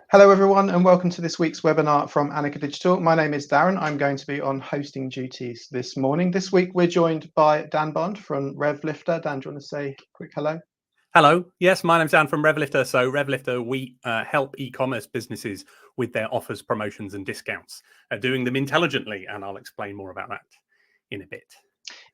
Hello everyone and welcome to this week's webinar from Anika Digital. My name is Darren. I'm going to be on hosting duties this morning. This week we're joined by Dan Bond from RevLifter. Dan, do you want to say a quick hello? Hello. Yes, my name's Dan from RevLifter. So RevLifter, we help e-commerce businesses with their offers, promotions and discounts, doing them intelligently. And I'll explain more about that in a bit.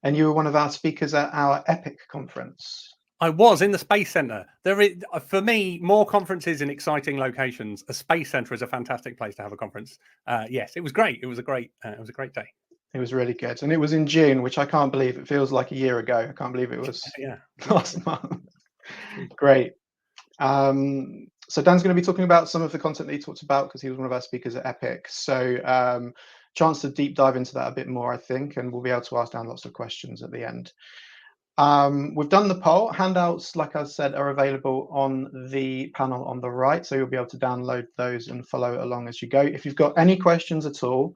And you were one of our speakers at our Epic conference. I was in the Space Centre. There is, for me, more conferences in exciting locations. A Space Centre is a fantastic place to have a conference. Yes, it was great. It was a great day. It was really good. And it was in June, which I can't believe. It feels like a year ago. I can't believe it was last month. Great. So Dan's going to be talking about some of the content that he talked about because he was one of our speakers at Epic. So chance to deep dive into that a bit more, I think, and we'll be able to ask Dan lots of questions at the end. We've done the poll. Handouts, like I said, are available on the panel on the right, so you'll be able to download those and follow along as you go. If you've got any questions at all,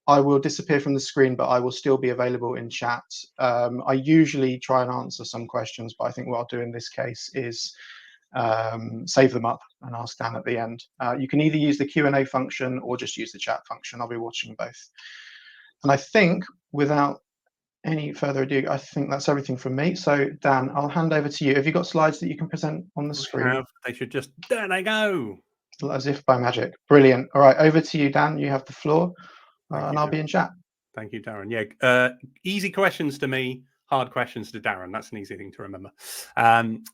I will disappear from the screen, but I will still be available in chat. I usually try and answer some questions, but I think what I'll do in this case is save them up and ask Dan at the end. You can either use the Q&A function or just use the chat function. I'll be watching both. And I think without any further ado, I think that's everything from me. So Dan, I'll hand over to you. Have you got slides that you can present on the screen? They should just, there they go. As if by magic. Brilliant. All right, over to you, Dan. You have the floor and I'll be in chat. Thank you, Darren. Yeah, easy questions to me, hard questions to Darren. That's an easy thing to remember.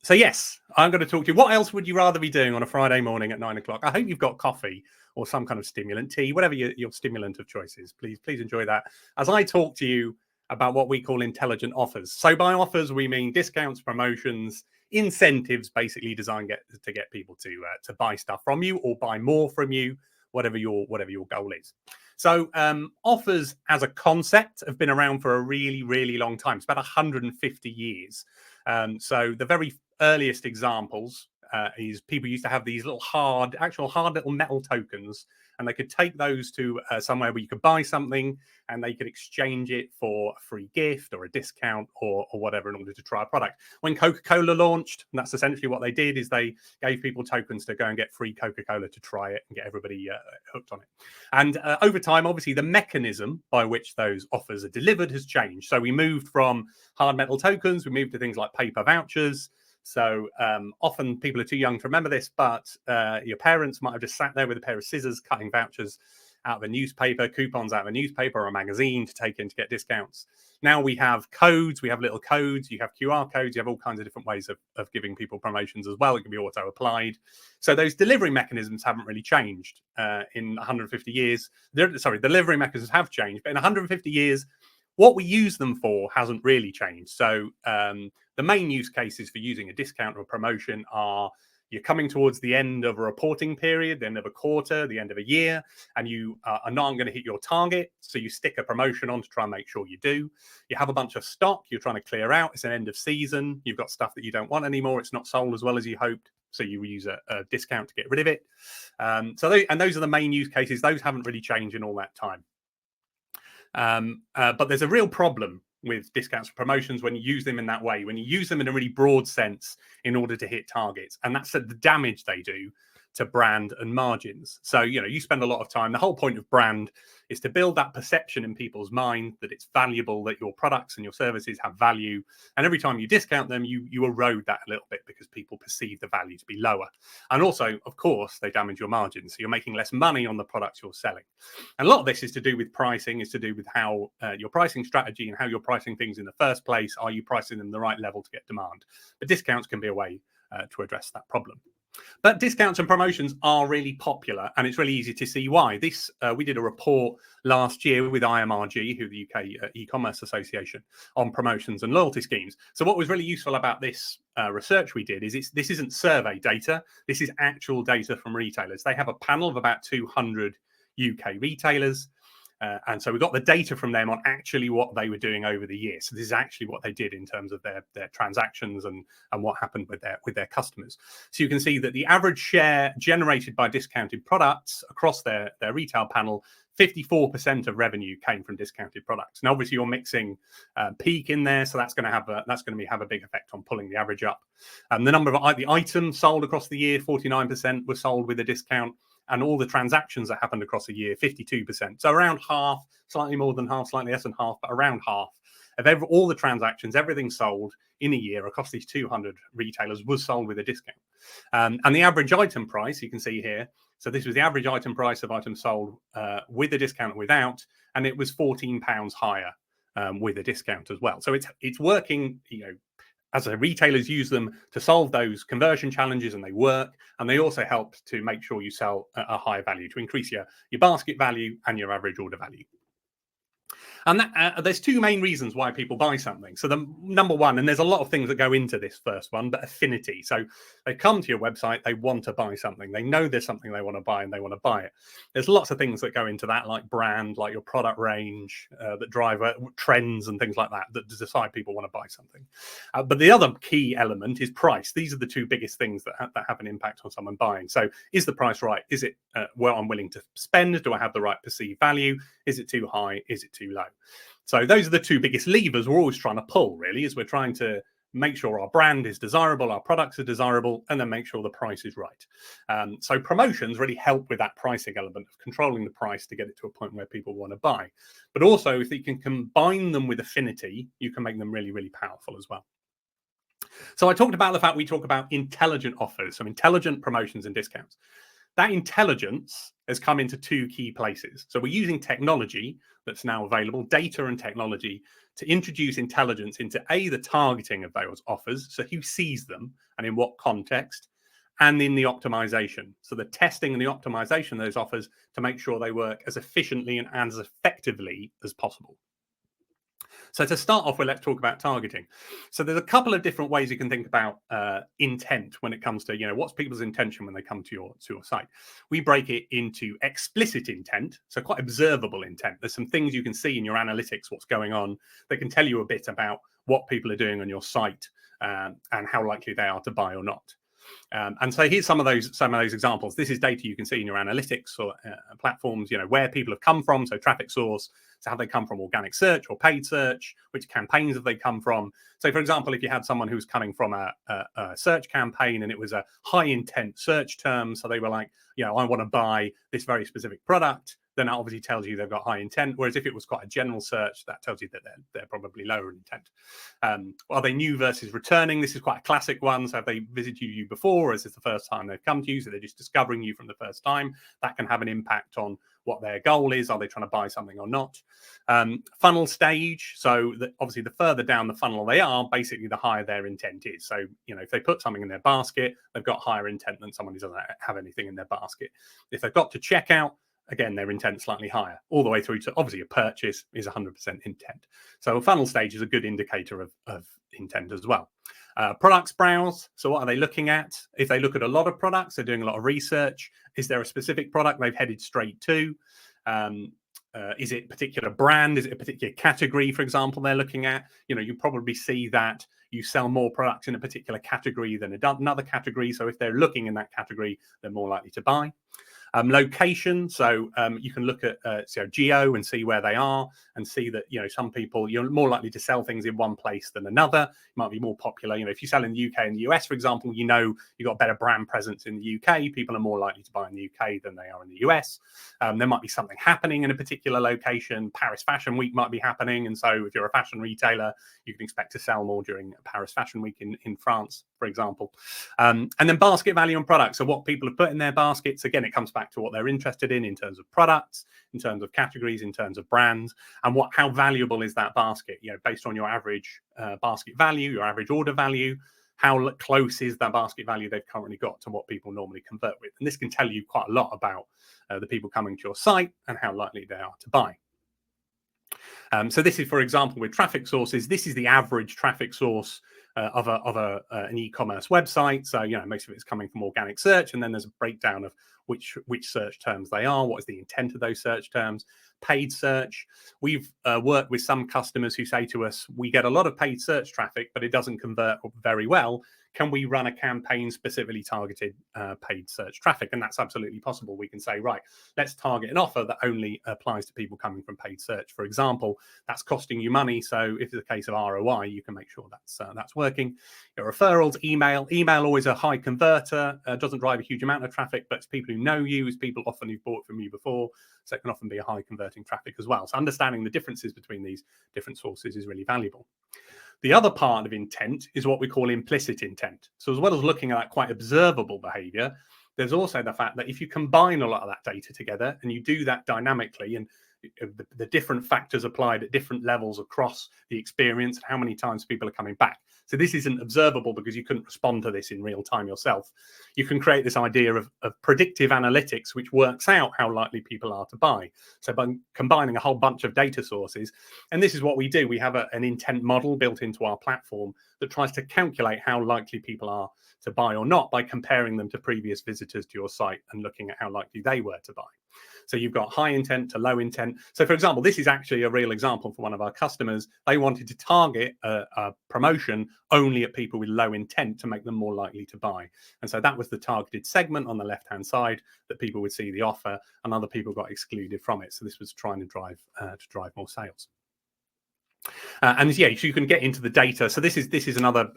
So yes, I'm going to talk to you. What else would you rather be doing on a Friday morning at 9 o'clock? I hope you've got coffee or some kind of stimulant, tea, whatever your stimulant of choice is. Please enjoy that as I talk to you about what we call intelligent offers. So by offers, we mean discounts, promotions, incentives, basically designed to get people to buy stuff from you or buy more from you, whatever your goal is. So offers as a concept have been around for a really, really long time. It's about 150 years. So the very earliest examples is people used to have these little hard little metal tokens, and they could take those to somewhere where you could buy something and they could exchange it for a free gift or a discount or whatever in order to try a product. When Coca-Cola launched, and that's essentially what they did, is they gave people tokens to go and get free Coca-Cola to try it and get everybody hooked on it. And over time, obviously, the mechanism by which those offers are delivered has changed. So we moved from hard metal tokens, we moved to things like paper vouchers. So often people are too young to remember this, but your parents might have just sat there with a pair of scissors cutting vouchers out of a newspaper, coupons out of a newspaper or a magazine to take in to get discounts. Now we have codes, we have little codes, you have QR codes, you have all kinds of different ways of giving people promotions as well. It can be auto applied. So those delivery mechanisms haven't really changed in 150 years. Delivery mechanisms have changed, but in 150 years, what we use them for hasn't really changed. So the main use cases for using a discount or a promotion are you're coming towards the end of a reporting period, the end of a quarter, the end of a year, and you are not going to hit your target. So you stick a promotion on to try and make sure you do. You have a bunch of stock you're trying to clear out. It's an end of season. You've got stuff that you don't want anymore. It's not sold as well as you hoped. So you use a discount to get rid of it. Those are the main use cases. Those haven't really changed in all that time. But there's a real problem with discounts and promotions when you use them in that way, when you use them in a really broad sense in order to hit targets. And that's the damage they do to brand and margins. So, you spend a lot of time. The whole point of brand is to build that perception in people's mind that it's valuable, that your products and your services have value. And every time you discount them, you erode that a little bit because people perceive the value to be lower. And also, of course, they damage your margins. So you're making less money on the products you're selling. And a lot of this is to do with pricing, is to do with how your pricing strategy and how you're pricing things in the first place. Are you pricing them the right level to get demand? But discounts can be a way to address that problem. But discounts and promotions are really popular, and it's really easy to see why. We did a report last year with IMRG, who the UK e-commerce association, on promotions and loyalty schemes. So what was really useful about this research we did is this isn't survey data. This is actual data from retailers. They have a panel of about 200 UK retailers. And so we got the data from them on actually what they were doing over the year. So this is actually what they did in terms of their transactions and what happened with their customers. So you can see that the average share generated by discounted products across their retail panel, 54% of revenue came from discounted products. Now, obviously, you're mixing peak in there, so that's going to have a big effect on pulling the average up. The number of the items sold across the year, 49% were sold with a discount. and all the transactions that happened across a year, 52%. So around half, slightly more than half, slightly less than half, but around half of all the transactions, everything sold in a year across these 200 retailers was sold with a discount. And the average item price, you can see here, so this was the average item price of items sold with a discount or without, and it was £14 higher with a discount as well. So it's working, as the retailers use them to solve those conversion challenges, and they work, and they also help to make sure you sell at a higher value to increase your basket value and your average order value. And there's two main reasons why people buy something. So the number one, and there's a lot of things that go into this first one, but affinity. So they come to your website, they want to buy something. They know there's something they want to buy and they want to buy it. There's lots of things that go into that, like brand, like your product range, that drive trends and things like that decide people want to buy something. But the other key element is price. These are the two biggest things that have an impact on someone buying. So is the price right? Is it what I'm willing to spend? Do I have the right perceived value? Is it too high? Is it too low? So those are the two biggest levers we're always trying to pull, really, as we're trying to make sure our brand is desirable, our products are desirable, and then make sure the price is right. So promotions really help with that pricing element of controlling the price to get it to a point where people want to buy. But also, if you can combine them with affinity, you can make them really, really powerful as well. So I talked about the fact we talk about intelligent offers, so intelligent promotions and discounts. That intelligence has come into two key places. So we're using technology that's now available, data and technology, to introduce intelligence into the targeting of those offers, so who sees them and in what context, and in the optimization. So the testing and the optimization of those offers to make sure they work as efficiently and as effectively as possible. So to start off with, let's talk about targeting. So there's a couple of different ways you can think about intent when it comes to, what's people's intention when they come to your site. We break it into explicit intent, so quite observable intent. There's some things you can see in your analytics, what's going on, that can tell you a bit about what people are doing on your site and how likely they are to buy or not. And so here's some of those examples. This is data you can see in your analytics or platforms, where people have come from, so traffic source. So have they come from organic search or paid search? Which campaigns have they come from? So, for example, if you had someone who's coming from a search campaign and it was a high intent search term, so they were like, I want to buy this very specific product, then that obviously tells you they've got high intent. Whereas if it was quite a general search, that tells you that they're probably lower intent. Are they new versus returning? This is quite a classic one. So have they visited you before, or is this the first time they've come to you? So they're just discovering you from the first time. That can have an impact on what their goal is. Are they trying to buy something or not? Funnel stage. So obviously the further down the funnel they are, basically the higher their intent is. So, if they put something in their basket, they've got higher intent than someone who doesn't have anything in their basket. If they've got to checkout, again, their intent slightly higher, all the way through to obviously a purchase is 100% intent. So a funnel stage is a good indicator of intent as well. Products browse. So what are they looking at? If they look at a lot of products, they're doing a lot of research. Is there a specific product they've headed straight to? Is it a particular brand? Is it a particular category, for example, they're looking at? You probably see that you sell more products in a particular category than another category. So if they're looking in that category, they're more likely to buy. Location, so you can look at geo and see where they are and see that some people, you're more likely to sell things in one place than another. It might be more popular, if you sell in the UK and the US, for example, you've got better brand presence in the UK. People are more likely to buy in the UK than they are in the US. There might be something happening in a particular location. Paris Fashion Week might be happening, and so if you're a fashion retailer, you can expect to sell more during Paris Fashion Week in France, for example. And then basket value on products, so what people have put in their baskets. Again, it comes back to what they're interested in terms of products, in terms of categories, in terms of brands, and how valuable is that basket, based on your average basket value, your average order value, how close is that basket value they've currently got to what people normally convert with. And this can tell you quite a lot about the people coming to your site and how likely they are to buy. So this is, for example, with traffic sources. This is the average traffic source of an e-commerce website. So most of it's coming from organic search, and then there's a breakdown of which search terms they are, what is the intent of those search terms. paid search. We've worked with some customers who say to us, we get a lot of paid search traffic, but it doesn't convert very well. Can we run a campaign specifically targeted paid search traffic? And that's absolutely possible. We can say, right, let's target an offer that only applies to people coming from paid search. For example, that's costing you money. So if it's a case of ROI, you can make sure that's working. Your referrals, email always a high converter, doesn't drive a huge amount of traffic, but it's people who know you, it's people often who've bought from you before. So it can often be a high converting traffic as well. So understanding the differences between these different sources is really valuable. The other part of intent is what we call implicit intent. So as well as looking at that quite observable behavior, there's also the fact that if you combine a lot of that data together and you do that dynamically, and the different factors applied at different levels across the experience, how many times people are coming back. So this isn't observable because you couldn't respond to this in real time yourself. You can create this idea of predictive analytics, which works out how likely people are to buy. So by combining a whole bunch of data sources, and this is what we do. We have an intent model built into our platform that tries to calculate how likely people are to buy or not by comparing them to previous visitors to your site and looking at how likely they were to buy. So you've got high intent to low intent. So for example, this is actually a real example for one of our customers. They wanted to target a promotion only at people with low intent to make them more likely to buy. And so that was the targeted segment on the left-hand side, that people would see the offer and other people got excluded from it. So this was trying to drive more sales. And yeah, so you can get into the data. So this is another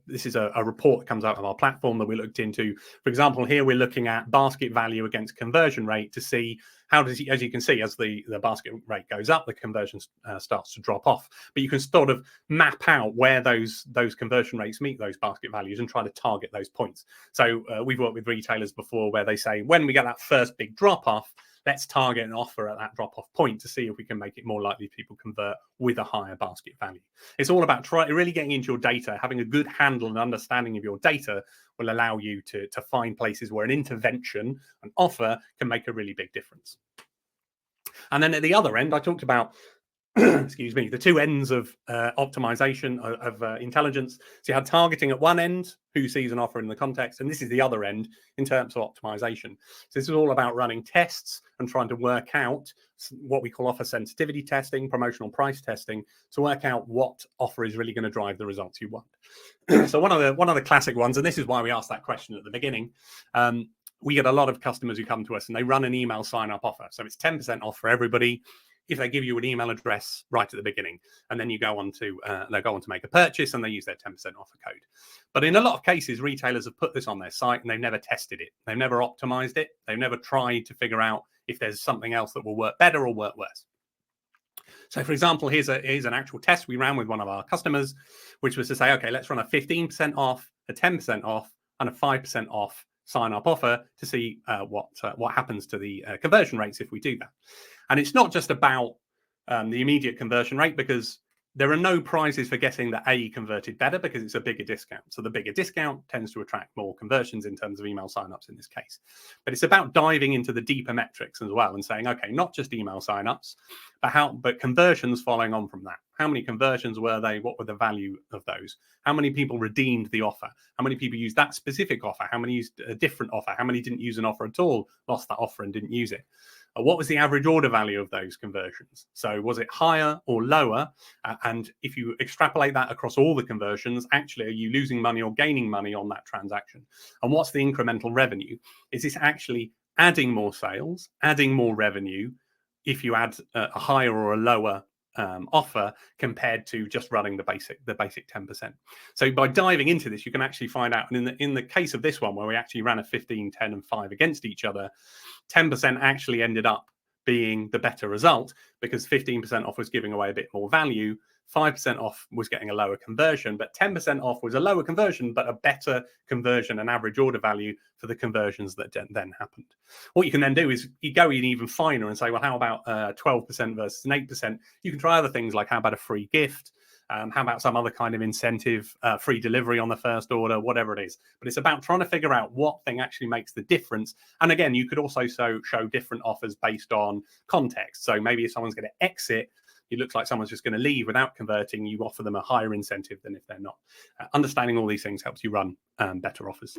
this is a report that comes out of our platform that we looked into. For example, here we're looking at basket value against conversion rate to see how does, as you can see, as the basket rate goes up, the conversion starts to drop off. But you can sort of map out where those conversion rates meet those basket values and try to target those points. So we've worked with retailers before where they say, when we get that first big drop off, let's target an offer at that drop-off point to see if we can make it more likely people convert with a higher basket value. It's all about really getting into your data. Having a good handle and understanding of your data will allow you to find places where an intervention, an offer, can make a really big difference. And then at the other end, I talked about excuse me, the two ends of optimization of intelligence. So you had targeting at one end, who sees an offer in the context, and this is the other end in terms of optimization. So this is all about running tests and trying to work out what we call offer sensitivity testing, promotional price testing, to work out what offer is really going to drive the results you want. So one of the classic ones, and this is why we asked that question at the beginning. We get a lot of customers who come to us and they run an email sign-up offer. So it's 10% off for everybody if they give you an email address right at the beginning, and then you go on to make a purchase and they use their 10% offer code. But in a lot of cases, retailers have put this on their site and they've never tested it. They've never optimized it. They've never tried to figure out if there's something else that will work better or work worse. So for example, here's an actual test we ran with one of our customers, which was to say, okay, let's run a 15% off, a 10% off, and a 5% off sign-up offer to see what happens to the conversion rates if we do that. And it's not just about the immediate conversion rate, because there are no prizes for getting the A converted better because it's a bigger discount. So the bigger discount tends to attract more conversions in terms of email signups in this case. But it's about diving into the deeper metrics as well and saying, okay, not just email signups, but conversions following on from that. How many conversions were they? What were the value of those? How many people redeemed the offer? How many people used that specific offer? How many used a different offer? How many didn't use an offer at all, lost that offer and didn't use it? What was the average order value of those conversions? So was it higher or lower? And if you extrapolate that across all the conversions, actually, are you losing money or gaining money on that transaction? And what's the incremental revenue? Is this actually adding more sales, adding more revenue if you add a higher or a lower offer compared to just running the basic 10%? So by diving into this, you can actually find out. And in the case of this one, where we actually ran a 15, 10, and 5 against each other, 10% actually ended up being the better result because 15% off was giving away a bit more value. 5% off was getting a lower conversion, but 10% off was a lower conversion, but a better conversion and average order value for the conversions that then happened. What you can then do is you go in even finer and say, well, how about 12% versus an 8%? You can try other things like, how about a free gift? How about some other kind of incentive, free delivery on the first order, whatever it is. But it's about trying to figure out what thing actually makes the difference. And again, you could also show different offers based on context. So maybe if someone's going to exit, it looks like someone's just going to leave without converting, you offer them a higher incentive than if they're not. Understanding all these things helps you run better offers.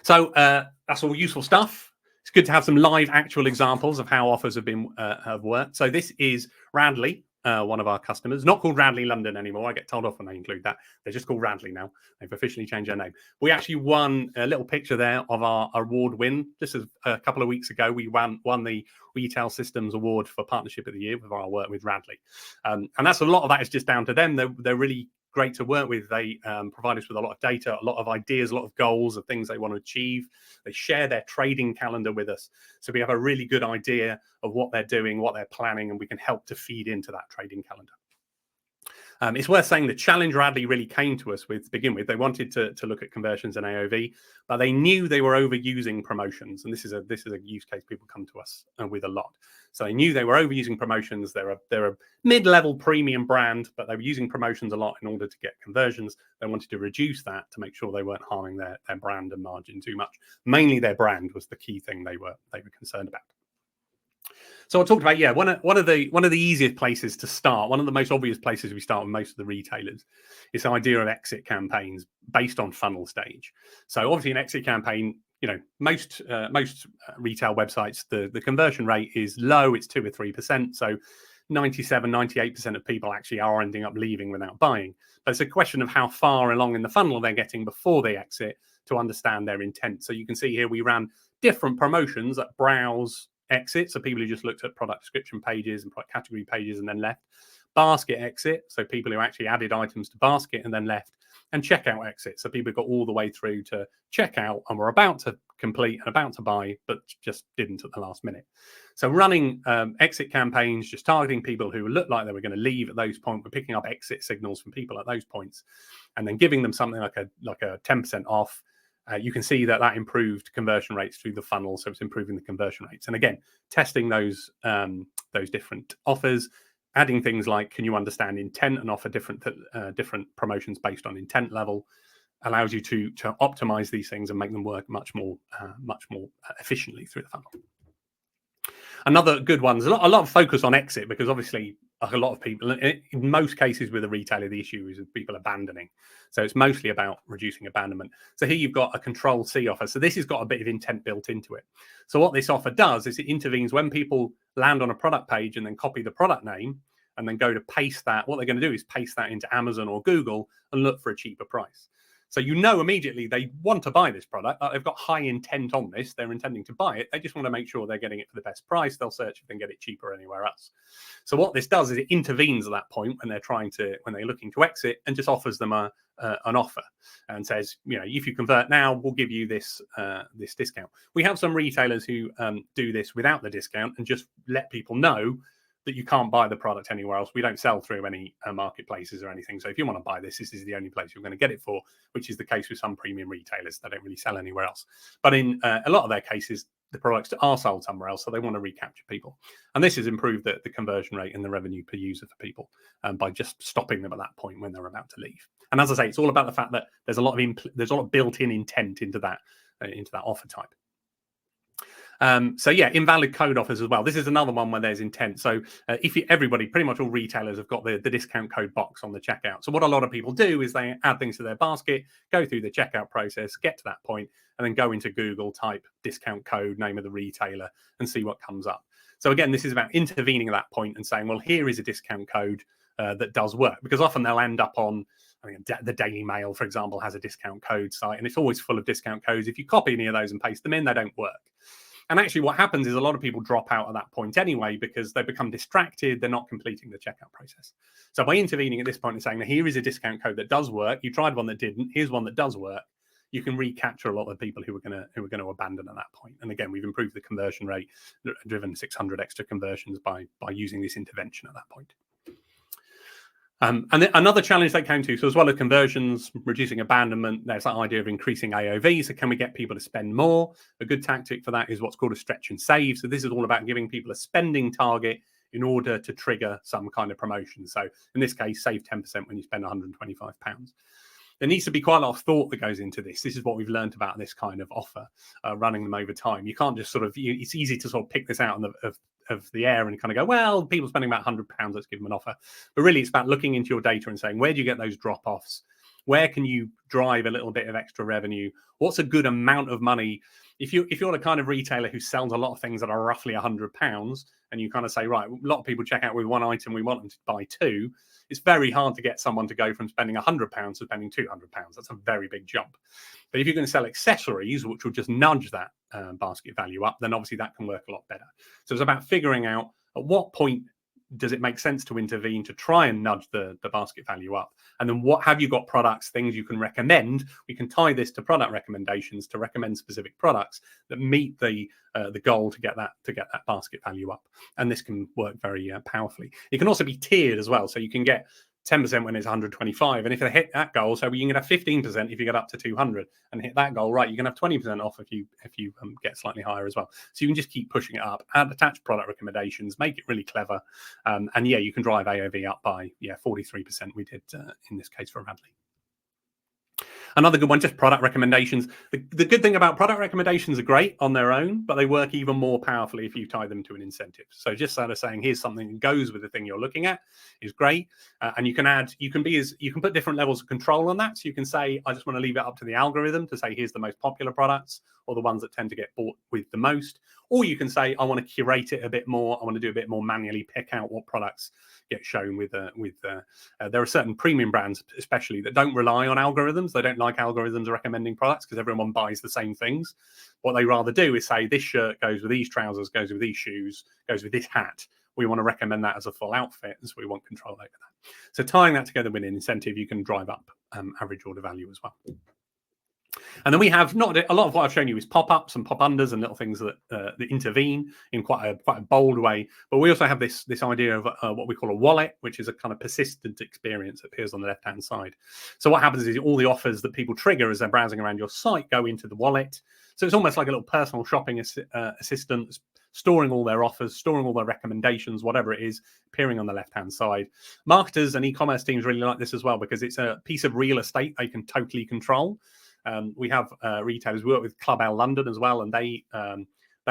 So that's all useful stuff. It's it's good to have some live actual examples of how offers have worked. So this is Radley, one of our customers, not called Radley London anymore. I get told off when they include that. They're just called Radley now. They've officially changed their name. We actually won a little picture there of our award win. This is a couple of weeks ago. We won the Retail Systems Award for Partnership of the Year with our work with Radley. And that's a lot of that is just down to them. They're really great to work with. They provide us with a lot of data, a lot of ideas, a lot of goals of things they want to achieve. They share their trading calendar with us. So we have a really good idea of what they're doing, what they're planning, and we can help to feed into that trading calendar. It's worth saying the challenge Radley really came to us with to begin with. They wanted to look at conversions and AOV, but they knew they were overusing promotions. And this is a use case people come to us with a lot. So they knew they were overusing promotions. They're a mid-level premium brand, but they were using promotions a lot in order to get conversions. They wanted to reduce that to make sure they weren't harming their brand and margin too much. Mainly their brand was the key thing they were concerned about. So I talked about, one of the easiest places to start, one of the most obvious places we start with most of the retailers is the idea of exit campaigns based on funnel stage. So obviously an exit campaign, most retail websites, the conversion rate is low, it's 2 or 3%. So 98% of people actually are ending up leaving without buying. But it's a question of how far along in the funnel they're getting before they exit to understand their intent. So you can see here we ran different promotions at browse, exit, so people who just looked at product description pages and product category pages and then left. Basket exit, so people who actually added items to basket and then left. And checkout exit, so people got all the way through to checkout and were about to complete and about to buy, but just didn't at the last minute. So running exit campaigns, just targeting people who looked like they were going to leave at those points. We're picking up exit signals from people at those points and then giving them something like a 10% off. You can see that improved conversion rates through the funnel, so it's improving the conversion rates. And again, testing those different offers, adding things like, can you understand intent and offer different promotions based on intent level, allows you to optimize these things and make them work much more efficiently through the funnel. Another good one is a lot of focus on exit, because obviously a lot of people, in most cases with a retailer, the issue is with people abandoning. So it's mostly about reducing abandonment. So here you've got a control C offer. So this has got a bit of intent built into it. So what this offer does is it intervenes when people land on a product page and then copy the product name and then go to paste that. What they're going to do is paste that into Amazon or Google and look for a cheaper price. So immediately they want to buy this product. They've got high intent on this. They're intending to buy it. They just want to make sure they're getting it for the best price. They'll search if they can get it cheaper anywhere else. So what this does is it intervenes at that point when they're looking to exit, and just offers them an offer and says, if you convert now, we'll give you this discount. We have some retailers who do this without the discount and just let people know that you can't buy the product anywhere else. We don't sell through any marketplaces or anything. So if you want to buy this is the only place you're going to get it for, which is the case with some premium retailers. They don't really sell anywhere else. But in a lot of their cases, the products are sold somewhere else, so they want to recapture people. And this has improved the conversion rate and the revenue per user for people by just stopping them at that point when they're about to leave. And as I say, it's all about the fact that there's a lot of built-in intent into that offer type. Invalid code offers as well. This is another one where there's intent. So pretty much all retailers have got the discount code box on the checkout. So what a lot of people do is they add things to their basket, go through the checkout process, get to that point, and then go into Google, type discount code, name of the retailer, and see what comes up. So again, this is about intervening at that point and saying, well, here is a discount code that does work, because often they'll end up on, the Daily Mail, for example, has a discount code site, and it's always full of discount codes. If you copy any of those and paste them in, they don't work. And actually what happens is a lot of people drop out at that point anyway, because they become distracted. They're not completing the checkout process. So by intervening at this point and saying, here is a discount code that does work. You tried one that didn't. Here's one that does work. You can recapture a lot of people who are going to abandon at that point. And again, we've improved the conversion rate, driven 600 extra conversions by using this intervention at that point. And another challenge they came to, so as well as conversions, reducing abandonment, there's that idea of increasing AOV. So can we get people to spend more? A good tactic for that is what's called a stretch and save. So this is all about giving people a spending target in order to trigger some kind of promotion. So in this case, save 10% when you spend £125. There needs to be quite a lot of thought that goes into this. This is what we've learned about this kind of offer, running them over time. You can't just it's easy to sort of pick this out of the air and kind of go, well, people spending about £100, let's give them an offer. But really, it's about looking into your data and saying, where do you get those drop-offs? Where can you drive a little bit of extra revenue? What's a good amount of money? If you're the kind of retailer who sells a lot of things that are roughly £100, and you kind of say, right, a lot of people check out with one item, we want them to buy two, it's very hard to get someone to go from spending £100 to spending £200. That's a very big jump. But if you're going to sell accessories, which will just nudge that basket value up, then obviously that can work a lot better. So it's about figuring out at what point does it make sense to intervene to try and nudge the basket value up? And then what have you got products, things you can recommend? We can tie this to product recommendations to recommend specific products that meet the goal to get that basket value up. And this can work very powerfully. It can also be tiered as well. So you can get 10% when it's 125, and if they hit that goal, so you can have 15% if you get up to 200 and hit that goal, right, you can have 20% off if you get slightly higher as well. So you can just keep pushing it up, add attached product recommendations, make it really clever, and yeah, you can drive AOV up by 43%. We did in this case for Radley. Another good one, just product recommendations. The good thing about product recommendations are great on their own, but they work even more powerfully if you tie them to an incentive. So just sort of saying, here's something that goes with the thing you're looking at is great. And you can put different levels of control on that. So you can say, I just want to leave it up to the algorithm to say, here's the most popular products or the ones that tend to get bought with the most. Or you can say, I want to curate it a bit more. I want to do a bit more manually, pick out what products get shown with there are certain premium brands, especially, that don't rely on algorithms. They don't like algorithms recommending products because everyone buys the same things. What they rather do is say, this shirt goes with these trousers, goes with these shoes, goes with this hat. We want to recommend that as a full outfit, and so we want control over that. So tying that together with an incentive, you can drive up average order value as well. And then we have not a lot of what I've shown you is pop-ups and pop-unders and little things that intervene in quite a bold way. But we also have this idea of what we call a wallet, which is a kind of persistent experience that appears on the left-hand side. So what happens is all the offers that people trigger as they're browsing around your site go into the wallet. So it's almost like a little personal shopping assistant storing all their offers, storing all their recommendations, whatever it is, appearing on the left-hand side. Marketers and e-commerce teams really like this as well because it's a piece of real estate they can totally control. We have retailers. We work with Club L London as well, and they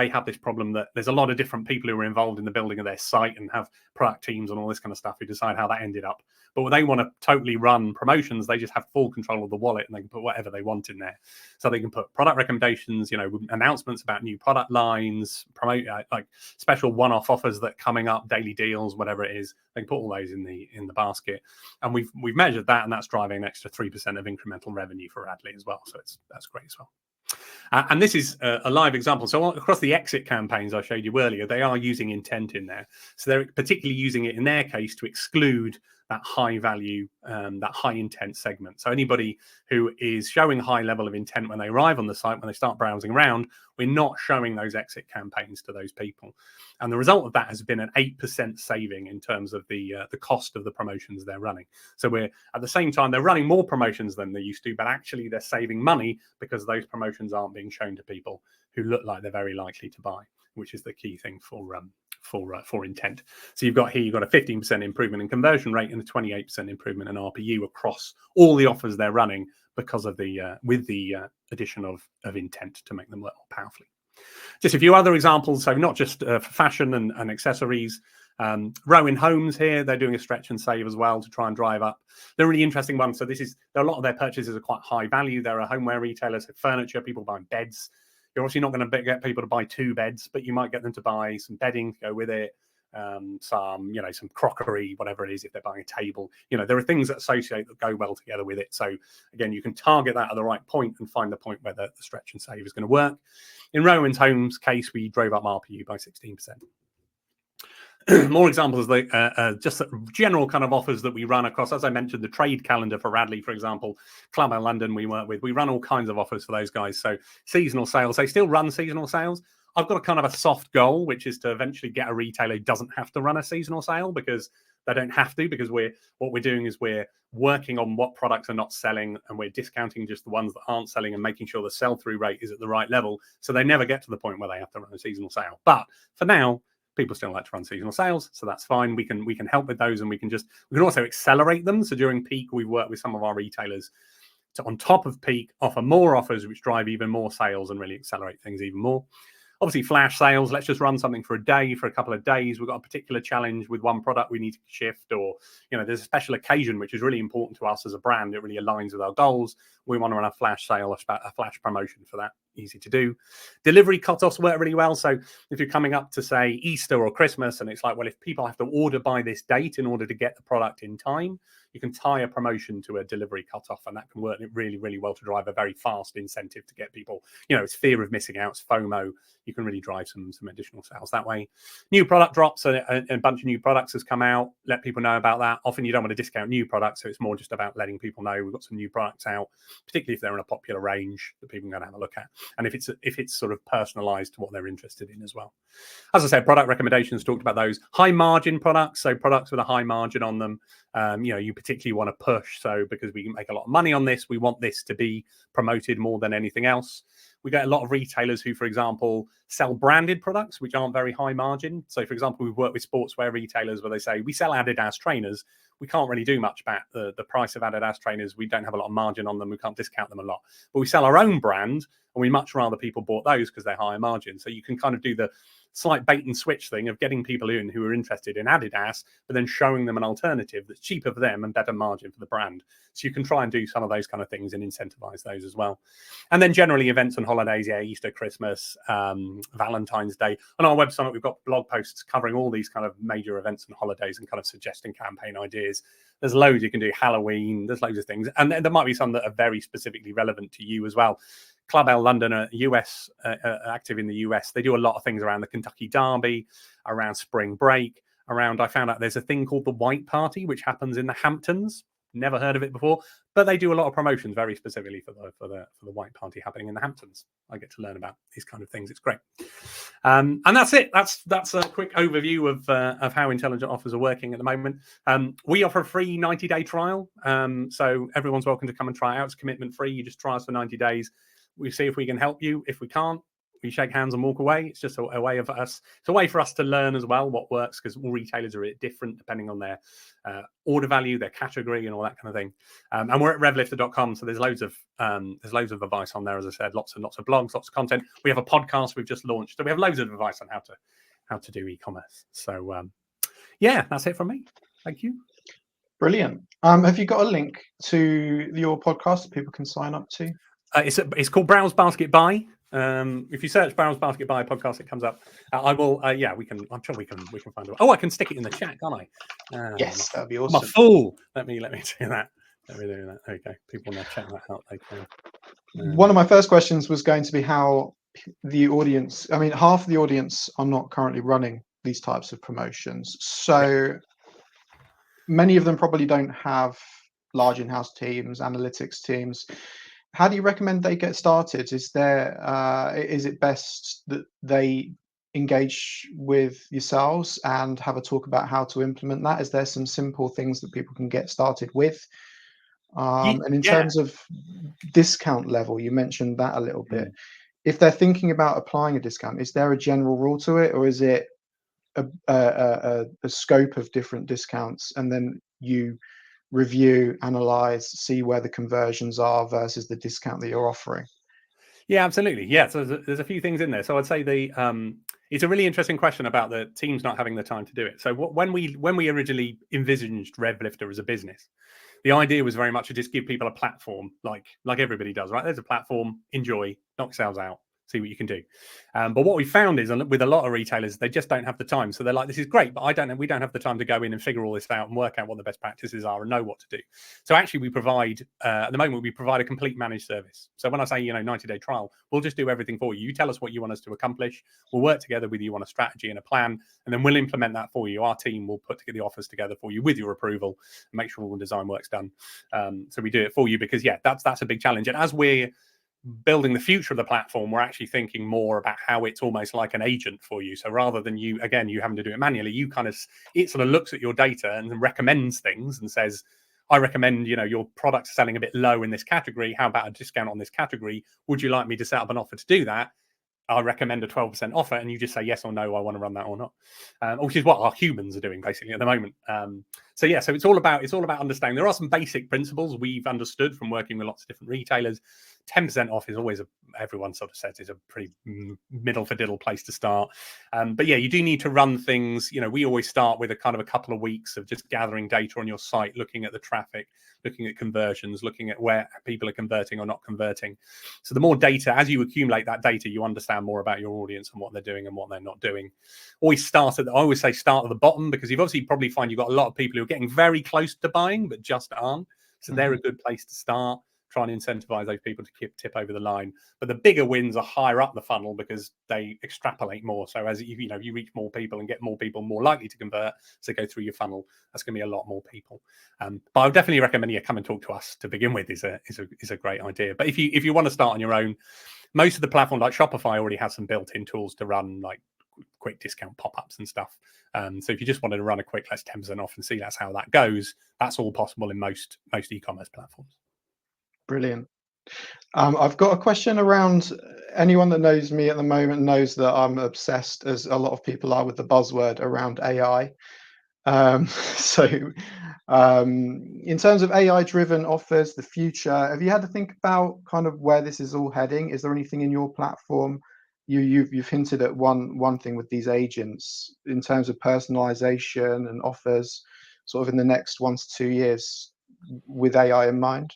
have this problem that there's a lot of different people who are involved in the building of their site and have product teams and all this kind of stuff who decide how that ended up. But when they want to totally run promotions, they just have full control of the wallet and they can put whatever they want in there. So they can put product recommendations, announcements about new product lines, promote like special one-off offers that are coming up, daily deals, whatever it is. They can put all those in the basket, and we've measured that, and that's driving an extra 3% of incremental revenue for Radley as well. So that's great as well. And this is a live example. So across the exit campaigns I showed you earlier, they are using intent in there. So they're particularly using it in their case to exclude that high value, that high intent segment. So anybody who is showing high level of intent when they arrive on the site, when they start browsing around, we're not showing those exit campaigns to those people. And the result of that has been an 8% saving in terms of the cost of the promotions they're running. So we're at the same time, they're running more promotions than they used to, but actually they're saving money because those promotions aren't being shown to people who look like they're very likely to buy, which is the key thing for intent. So you've got a 15% improvement in conversion rate and a 28% improvement in RPU across all the offers they're running because of with the addition of intent to make them work more powerfully. Just a few other examples. So not just for fashion and accessories. Rowan Homes here, they're doing a stretch and save as well to try and drive up. They're really interesting ones. So a lot of their purchases are quite high value. They're a homeware retailer, so furniture, people buying beds. You're obviously not going to get people to buy 2 beds, but you might get them to buy some bedding to go with it, some crockery, whatever it is, if they're buying a table. There are things that associate that go well together with it. So again, you can target that at the right point and find the point where the stretch and save is going to work. In Rowan's Homes case, we drove up RPU by 16%. More examples like just general kind of offers that we run across. As I mentioned, the trade calendar for Radley, for example, Club L London we work with. We run all kinds of offers for those guys. So seasonal sales, they still run seasonal sales. I've got a kind of a soft goal, which is to eventually get a retailer who doesn't have to run a seasonal sale because they don't have to, because what we're doing is we're working on what products are not selling and we're discounting just the ones that aren't selling and making sure the sell-through rate is at the right level. So they never get to the point where they have to run a seasonal sale. But for now, people still like to run seasonal sales, so that's fine. We can help with those, and we can also accelerate them. So during peak, we work with some of our retailers to, on top of peak, offer more offers which drive even more sales and really accelerate things even more. Obviously, flash sales, let's just run something for a day, for a couple of days. We've got a particular challenge with one product we need to shift, or, there's a special occasion which is really important to us as a brand. It really aligns with our goals. We want to run a flash sale, a flash promotion for that. Easy to do. Delivery cutoffs work really well. So if you're coming up to, say, Easter or Christmas, and it's like, well, if people have to order by this date in order to get the product in time, you can tie a promotion to a delivery cutoff, and that can work really, really well to drive a very fast incentive to get people. It's fear of missing out, it's FOMO. You can really drive some additional sales that way. New product drops, a bunch of new products has come out. Let people know about that. Often you don't want to discount new products, so it's more just about letting people know we've got some new products out, particularly if they're in a popular range that people are going to have a look at, and if it's sort of personalized to what they're interested in as well. As I said, product recommendations, talked about those. High margin products, so products with a high margin on them, you particularly want to push. So because we can make a lot of money on this, we want this to be promoted more than anything else. We get a lot of retailers who, for example, sell branded products which aren't very high margin. So, for example, we've worked with sportswear retailers where they say, we sell Adidas trainers. We can't really do much about the price of Adidas trainers. We don't have a lot of margin on them. We can't discount them a lot. But we sell our own brand, and we much rather people bought those because they're higher margin. So you can kind of do the slight bait and switch thing of getting people in who are interested in Adidas, but then showing them an alternative that's cheaper for them and better margin for the brand. So you can try and do some of those kind of things and incentivize those as well. And then generally events and holidays, Easter, Christmas, Valentine's Day. On our website, we've got blog posts covering all these kind of major events and holidays and kind of suggesting campaign ideas. There's loads you can do. Halloween, there's loads of things. And there might be some that are very specifically relevant to you as well. Club L London, active in the US. They do a lot of things around the Kentucky Derby, around spring break, I found out there's a thing called the White Party, which happens in the Hamptons. Never heard of it before, but they do a lot of promotions very specifically for the White Party happening in the Hamptons. I get to learn about these kind of things. It's great. And that's it. That's a quick overview of how intelligent offers are working at the moment. We offer a free 90-day trial. So everyone's welcome to come and try it out. It's commitment free. You just try us for 90 days. We see if we can help you. If we can't, we shake hands and walk away. It's just a way of us. It's a way for us to learn as well what works, because all retailers are different depending on their order value, their category, and all that kind of thing. And we're at RevLifter.com, so there's loads of advice on there. As I said, lots and lots of blogs, lots of content. We have a podcast we've just launched, so we have loads of advice on how to do e-commerce. So that's it from me. Thank you. Brilliant. Have you got a link to your podcast that people can sign up to? It's called Browse Basket Buy. If you search Browse Basket Buy podcast, it comes up. I will. We can. I'm sure we can find it. Oh, I can stick it in the chat, can't I? Yes, that'd be awesome. I'm a fool. Let me do that. Let me do that. Okay, people want to check that out. They can. One of my first questions was going to be how the audience. I mean, half of the audience are not currently running these types of promotions, so many of them probably don't have large in-house teams, analytics teams. How do you recommend they get started? Is it best that they engage with yourselves and have a talk about how to implement that? Is there some simple things that people can get started with? And in terms of discount level, you mentioned that a little bit. If they're thinking about applying a discount, is there a general rule to it, or is it a scope of different discounts, and then you review, analyze, see where the conversions are versus the discount that you're offering? Yeah, absolutely. Yeah, so there's a few things in there. So I'd say it's a really interesting question about the teams not having the time to do it. So when we originally envisaged RevLifter as a business, the idea was very much to just give people a platform, like everybody does, right? There's a platform, enjoy, knock sales out, see what you can do. But what we found is with a lot of retailers, they just don't have the time. So they're like, this is great, but we don't have the time to go in and figure all this out and work out what the best practices are and know what to do. So actually we provide, at the moment, we provide a complete managed service. So when I say, 90-day trial, we'll just do everything for you. You tell us what you want us to accomplish. We'll work together with you on a strategy and a plan, and then we'll implement that for you. Our team will put the offers together for you with your approval and make sure all the design work's done. So we do it for you because, that's a big challenge. And as we're building the future of the platform, we're actually thinking more about how it's almost like an agent for you. So rather than you having to do it manually, it sort of looks at your data and recommends things and says, I recommend, your product's selling a bit low in this category. How about a discount on this category? Would you like me to set up an offer to do that? I recommend a 12% offer, and you just say yes or no, I want to run that or not, which is what our humans are doing basically at the moment. So it's all about understanding. There are some basic principles we've understood from working with lots of different retailers. 10% off is always everyone sort of says is a pretty middle for diddle place to start. But yeah, you do need to run things. We always start with a couple of weeks of just gathering data on your site, looking at the traffic, looking at conversions, looking at where people are converting or not converting. So the more data, as you accumulate that data, you understand more about your audience and what they're doing and what they're not doing. I always say start at the bottom, because you've obviously probably find you've got a lot of people who are getting very close to buying but just aren't. So they're a good place to start. Try and incentivize those people to tip over the line. But the bigger wins are higher up the funnel, because they extrapolate more. So as you reach more people and get more people more likely to convert, so go through your funnel, that's going to be a lot more people. But I would definitely recommend come and talk to us to begin with. Is a great idea. But if you want to start on your own, most of the platforms like Shopify already has some built-in tools to run like quick discount pop-ups and stuff. So if you just wanted to run a quick let's 10% off and see that's how that goes, that's all possible in most e-commerce platforms. Brilliant. I've got a question around, anyone that knows me at the moment knows that I'm obsessed, as a lot of people are, with the buzzword around AI. So in terms of AI-driven offers, the future, have you had to think about kind of where this is all heading? Is there anything in your platform? You've hinted at one thing with these agents in terms of personalization and offers, sort of in the next 1 to 2 years with AI in mind.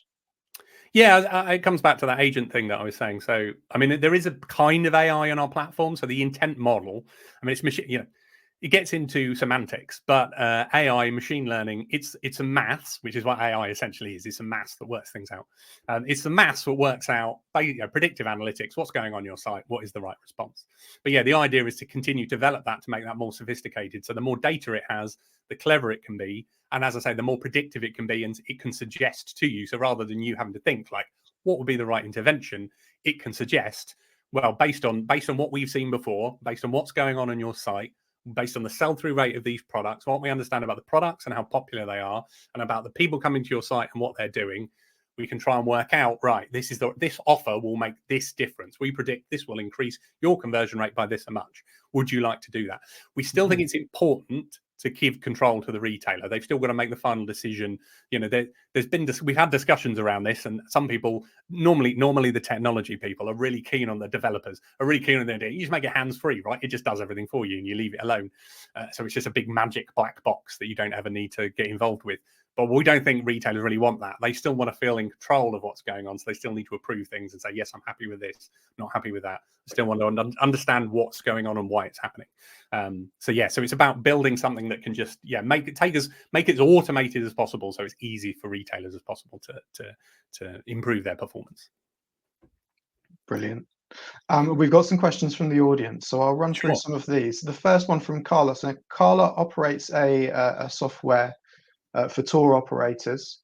Yeah, it comes back to that agent thing that I was saying. So, I mean, there is a kind of AI on our platform. So the intent model, I mean, it's machine, it gets into semantics, but AI, machine learning, it's a maths, which is what AI essentially is. It's a maths that works things out. It's the maths that works out predictive analytics, what's going on your site, what is the right response. But yeah, the idea is to continue to develop that to make that more sophisticated. So the more data it has, the cleverer it can be. And as I say, the more predictive it can be, and it can suggest to you. So rather than you having to think like, what would be the right intervention, it can suggest, well, based on what we've seen before, based on what's going on your site, based on the sell-through rate of these products, what we understand about the products and how popular they are, and about the people coming to your site and what they're doing, we can try and work out, right, this offer will make this difference. We predict this will increase your conversion rate by this much. Would you like to do that? We still think it's important to give control to the retailer. They've still got to make the final decision. We've had discussions around this, and some people, normally the technology people, are really keen on the developers, are really keen on the idea. You just make it hands-free, right? It just does everything for you and you leave it alone. So it's just a big magic black box that you don't ever need to get involved with. But we don't think retailers really want that. They still want to feel in control of what's going on. So they still need to approve things and say, yes, I'm happy with this, not happy with that. They still want to understand what's going on and why it's happening. So it's about building something that can just, make it as automated as possible. So it's easy for retailers as possible to improve their performance. Brilliant. We've got some questions from the audience, so I'll run through some of these. The first one from Carla. So Carla operates a software for tour operators.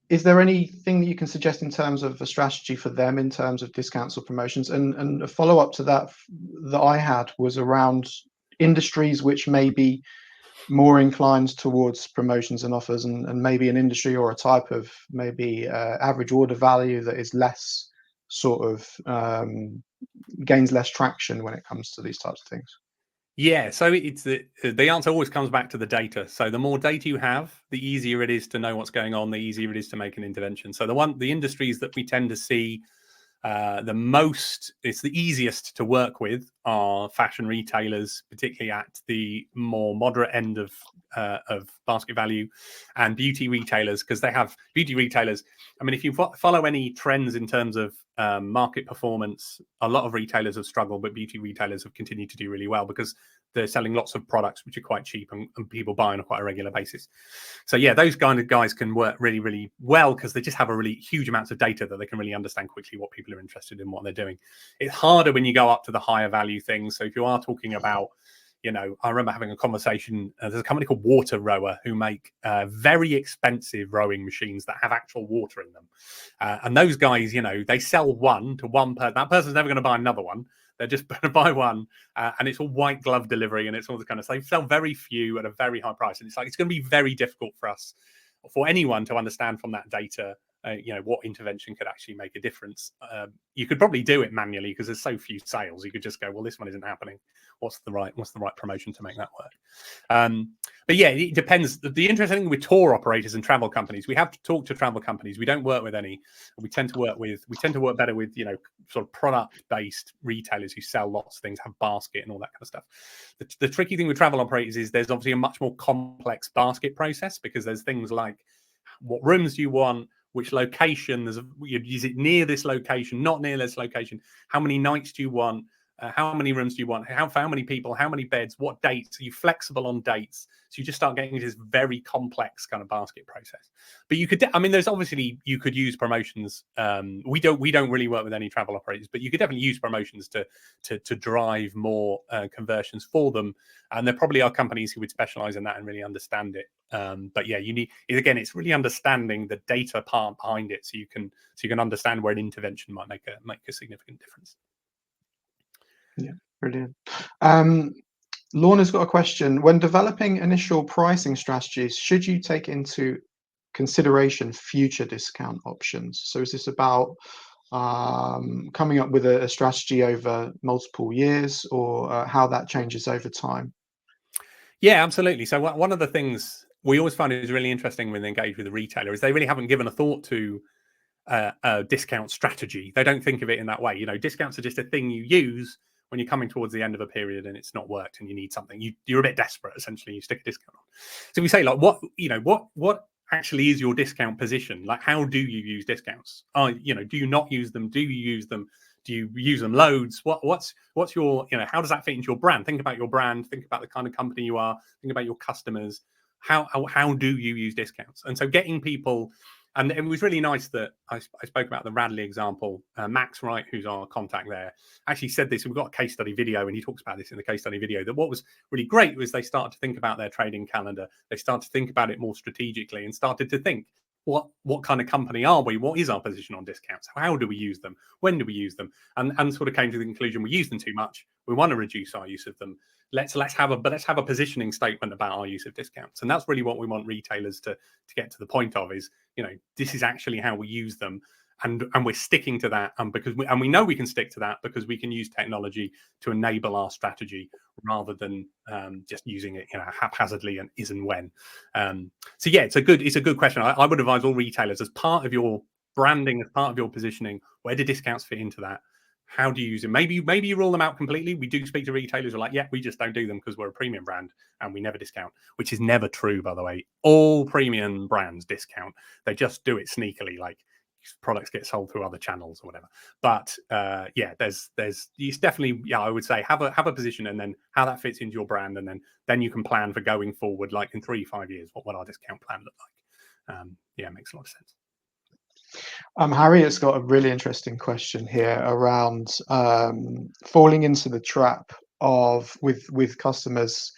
Is there anything that you can suggest in terms of a strategy for them in terms of discounts or promotions? And a follow-up to that I had was around industries which may be more inclined towards promotions and offers, and maybe an industry or a type of maybe average order value that is less sort of gains less traction when it comes to these types of things. Yeah, so it's the answer always comes back to the data. So the more data you have, the easier it is to know what's going on, the easier it is to make an intervention. So the industries that we tend to see it's the easiest to work with are fashion retailers, particularly at the more moderate end of basket value, and beauty retailers, because they have beauty retailers. I mean, if you follow any trends in terms of market performance, a lot of retailers have struggled, but beauty retailers have continued to do really well because they're selling lots of products which are quite cheap and people buy on a quite a regular basis. So yeah, those kind of guys can work really, really well because they just have a really huge amounts of data that they can really understand quickly what people are interested in, what they're doing. It's harder when you go up to the higher value things. So if you are talking about, I remember having a conversation. There's a company called Water Rower who make very expensive rowing machines that have actual water in them. And those guys, they sell one to one person. That person's never going to buy another one. They're just going to buy one, and it's all white glove delivery, and it's all the kind of stuff. They sell very few at a very high price, and it's going to be very difficult for anyone to understand from that data what intervention could actually make a difference. You could probably do it manually because there's so few sales. You could just go, well, this one isn't happening. What's the right promotion to make that work? But yeah, it depends. The interesting thing with tour operators and travel companies, we have to talk to travel companies. We don't work with any. We tend to work better with sort of product-based retailers who sell lots of things, have basket and all that kind of stuff. The tricky thing with travel operators is there's obviously a much more complex basket process, because there's things like what rooms do you want, which location, is it near this location, not near this location, how many nights do you want, how many rooms do you want, how many people, how many beds, what dates, are you flexible on dates? So you just start getting this very complex kind of basket process. But you could, there's obviously, you could use promotions. We don't really work with any travel operators, but you could definitely use promotions to drive more conversions for them. And there probably are companies who would specialize in that and really understand it. But yeah, it's really understanding the data part behind it, so you can understand where an intervention might make a significant difference. Yeah, brilliant. Lorna's got a question. When developing initial pricing strategies, should you take into consideration future discount options? So is this about coming up with a strategy over multiple years, or how that changes over time? Yeah, absolutely. So one of the things we always find is really interesting when they engage with the retailer is they really haven't given a thought to a discount strategy. They don't think of it in that way. Discounts are just a thing you use when you're coming towards the end of a period and it's not worked and you need something. You're a bit desperate, essentially. You stick a discount on. So we say, like, what actually is your discount position? Like, how do you use discounts? Do you not use them? Do you use them? Do you use them loads? What's your, how does that fit into your brand? Think about your brand. Think about the kind of company you are. Think about your customers. How do you use discounts? And so getting people, and it was really nice that I spoke about the Radley example. Max Wright, who's our contact there, actually said this. We've got a case study video, and he talks about this in the case study video, that what was really great was they started to think about their trading calendar. They started to think about it more strategically and started to think, what kind of company are we? What is our position on discounts? How do we use them? When do we use them? And sort of came to the conclusion, we use them too much. We want to reduce our use of them. Let's have a positioning statement about our use of discounts. And that's really what we want retailers to get to the point of, is, this is actually how we use them. And we're sticking to that, and we know we can stick to that because we can use technology to enable our strategy rather than just using it haphazardly and is and when. So yeah, it's a good question. I would advise all retailers, as part of your branding, as part of your positioning, where do discounts fit into that? How do you use them? Maybe you rule them out completely. We do speak to retailers who are like, yeah, we just don't do them because we're a premium brand and we never discount, which is never true, by the way. All premium brands discount. They just do it sneakily, like products get sold through other channels or whatever. But there's definitely, I would say have a position, and then how that fits into your brand, and then you can plan for going forward, like in 3-5 years, what would our discount plan look like? It makes a lot of sense. Harriet's got a really interesting question here around falling into the trap of with customers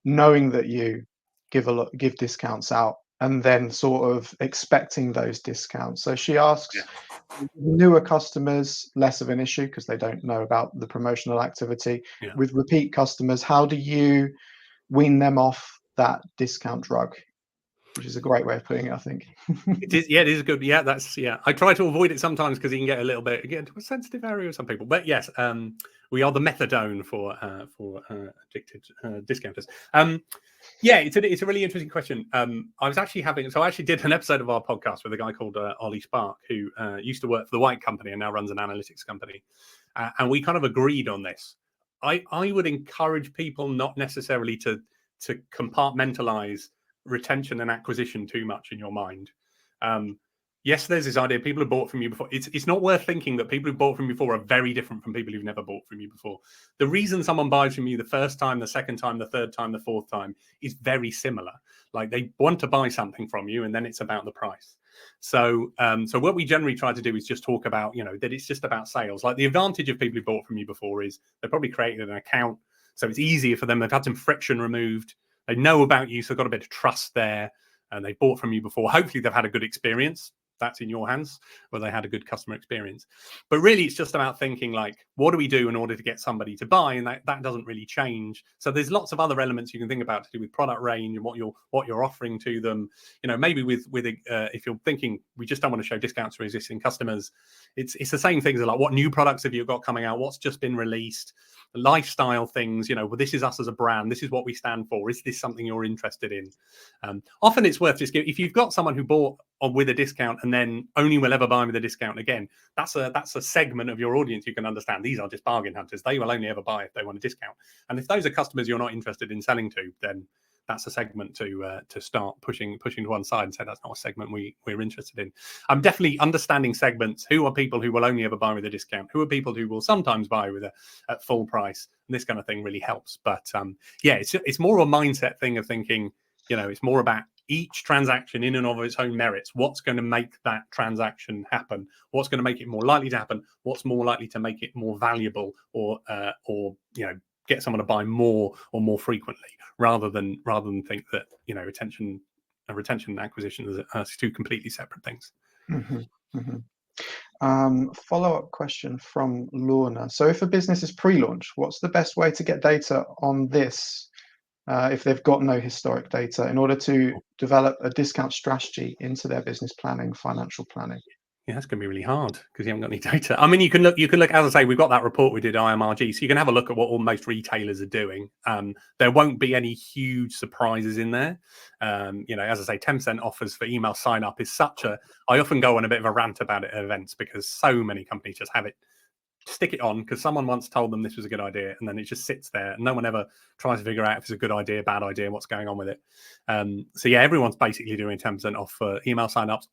knowing that you give discounts out and then sort of expecting those discounts. So she asks, newer customers, less of an issue because they don't know about the promotional activity. Yeah. With repeat customers, how do you wean them off that discount drug? Which is a great way of putting it, I think. It is good. Yeah, I try to avoid it sometimes because you can get a little bit into a sensitive area with some people. But yes, we are the methadone for addicted discounters. It's a really interesting question. I actually did an episode of our podcast with a guy called Ollie Spark, who used to work for the White Company and now runs an analytics company, and we kind of agreed on this. I would encourage people not necessarily to compartmentalize retention and acquisition too much in your mind. Yes, there's this idea people have bought from you before. It's not worth thinking that people who bought from you before are very different from people who've never bought from you before. The reason someone buys from you the first time, the second time, the third time, the fourth time is very similar. Like, they want to buy something from you, and then it's about the price. So what we generally try to do is just talk about, that it's just about sales. Like, the advantage of people who bought from you before is they probably created an account, so it's easier for them. They've had some friction removed. They know about you, so they've got a bit of trust there, and they bought from you before. Hopefully they've had a good experience. that's in your hands, whether they had a good customer experience. But really, it's just about thinking like, what do we do in order to get somebody to buy? And that doesn't really change. So there's lots of other elements you can think about to do with product range and what you're offering to them. You know, maybe with if you're thinking we just don't want to show discounts to existing customers, it's the same things like what new products have you got coming out, what's just been released, lifestyle things. You know, well, this is us as a brand, this is what we stand for. Is this something you're interested in? Often it's worth just if you've got someone who bought with a discount and then only will ever buy with a discount again, that's a segment of your audience you can understand. These are just bargain hunters. They will only ever buy if they want a discount. And if those are customers you're not interested in selling to, then that's a segment to start pushing to one side and say that's not a segment we're interested in. I'm definitely understanding segments. Who are people who will only ever buy with a discount? Who are people who will sometimes buy with at full price? And this kind of thing really helps. But yeah, it's more a mindset thing of thinking. You know, it's more about each transaction in and of its own merits. What's going to make that transaction happen? What's going to make it more likely to happen? What's more likely to make it more valuable, or you know, get someone to buy more or more frequently, rather than think that, you know, retention and acquisition are two completely separate things. Follow-up question from Lorna. So if a business is pre-launch, what's the best way to get data on this if they've got no historic data in order to develop a discount strategy into their business planning, financial planning? Yeah, that's going to be really hard because you haven't got any data. I mean, you can look, as I say, we've got that report we did IMRG, so you can have a look at what most retailers are doing. There won't be any huge surprises in there. You know, as I say, 10% offers for email sign up is I often go on a bit of a rant about it at events because so many companies just have it, stick it on because someone once told them this was a good idea, and then it just sits there and no one ever tries to figure out if it's a good idea, bad idea, what's going on with it. So yeah, everyone's basically doing 10% off for email signups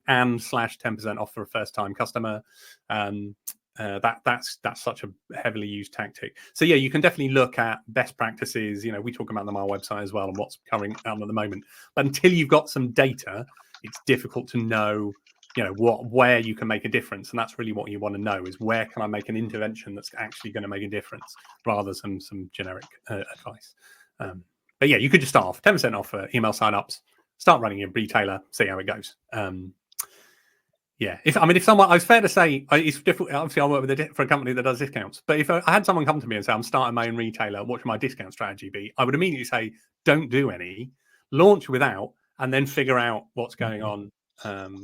and /10% off for a first time customer. That's such a heavily used tactic. So yeah, you can definitely look at best practices. You know, we talk about them on our website as well and what's coming out at the moment. But until you've got some data, it's difficult to know, you know, where you can make a difference. And that's really what you want to know, is where can I make an intervention that's actually going to make a difference, rather than some generic advice. But yeah, you could just start off 10% off for email signups, start running your retailer, see how it goes. Yeah, if someone, it's fair to say it's difficult. Obviously, I work for a company that does discounts. But if I had someone come to me and say, I'm starting my own retailer, what should my discount strategy be? I would immediately say, don't do any, launch without, and then figure out what's going on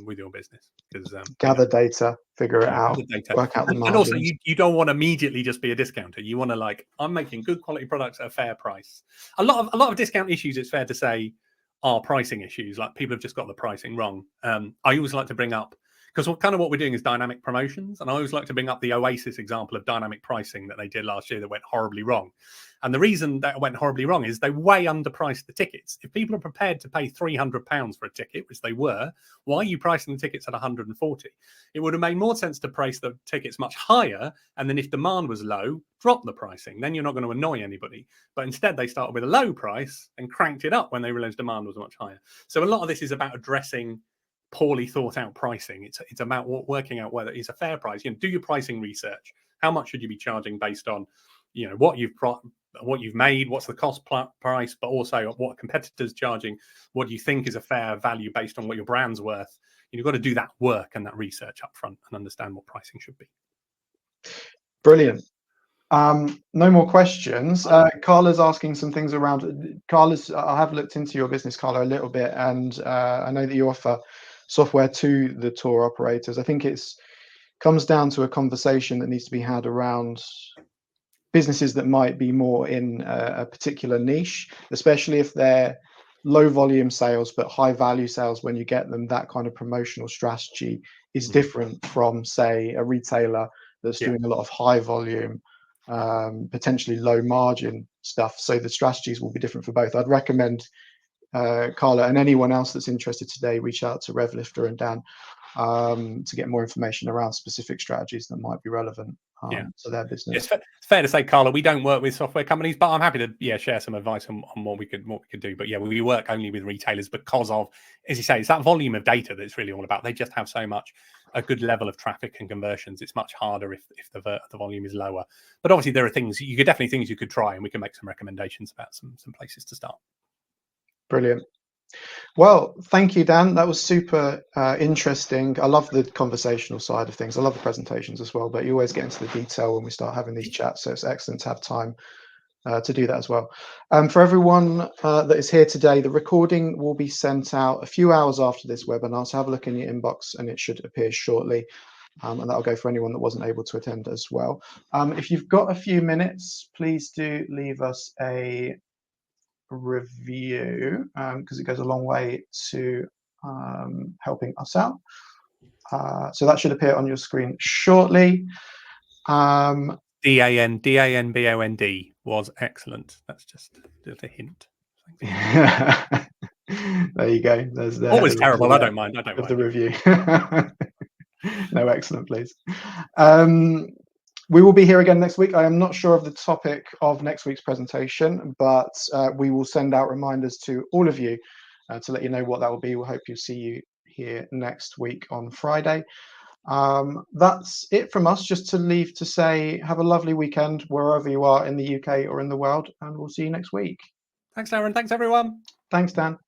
with your business. Because gather data, figure it out, work out the margins. And also, you don't want to immediately just be a discounter. You want to I'm making good quality products at a fair price. A lot of discount issues, it's fair to say, are pricing issues. Like, people have just got the pricing wrong. I always like to bring up, because what we're doing is dynamic promotions, and I always like to bring up the Oasis example of dynamic pricing that they did last year that went horribly wrong. And the reason that went horribly wrong is they way underpriced the tickets. If people are prepared to pay £300 for a ticket, which they were, why are you pricing the tickets at 140? It would have made more sense to price the tickets much higher, and then if demand was low, drop the pricing. Then you're not going to annoy anybody. But instead, they started with a low price and cranked it up when they realized demand was much higher. So a lot of this is about addressing poorly thought out pricing. It's about working out whether it's a fair price. You know, do your pricing research. How much should you be charging based on, you know, what you've made, what's the cost price, but also what competitors charging, what do you think is a fair value based on what your brand's worth. You've got to do that work and that research up front and understand what pricing should be. Brilliant. No more questions. Carla's asking some things around. I have looked into your business, Carla, a little bit, and I know that you offer software to the tour operators. I think comes down to a conversation that needs to be had around businesses that might be more in a particular niche, especially if they're low volume sales but high value sales. When you get them, that kind of promotional strategy is different from, say, a retailer that's doing a lot of high volume, potentially low margin stuff. So the strategies will be different for both. I'd recommend Carla and anyone else that's interested today reach out to RevLifter and Dan to get more information around specific strategies that might be relevant to their business. It's fair to say, Carla, we don't work with software companies, but I'm happy to share some advice on what we could do. But yeah, we work only with retailers because of, as you say, it's that volume of data that's really all about. They just have so much, a good level of traffic and conversions. It's much harder if the volume is lower. But obviously there are things you could try, and we can make some recommendations about some places to start. Brilliant. Well, thank you, Dan. That was super interesting. I love the conversational side of things. I love the presentations as well, but you always get into the detail when we start having these chats. So it's excellent to have time to do that as well. For everyone that is here today, the recording will be sent out a few hours after this webinar. So have a look in your inbox and it should appear shortly. And that'll go for anyone that wasn't able to attend as well. If you've got a few minutes, please do leave us a review because it goes a long way to helping us out. So that should appear on your screen shortly. DANBOND was excellent. That's just a hint. There you go. There's the always terrible. I don't mind. I don't mind the review. No, excellent, please. We will be here again next week. I am not sure of the topic of next week's presentation, but we will send out reminders to all of you to let you know what that will be. We hope you'll see you here next week on Friday. That's it from us. Just to leave to say, have a lovely weekend wherever you are in the UK or in the world, and we'll see you next week. Thanks, Darren. Thanks, everyone. Thanks, Dan.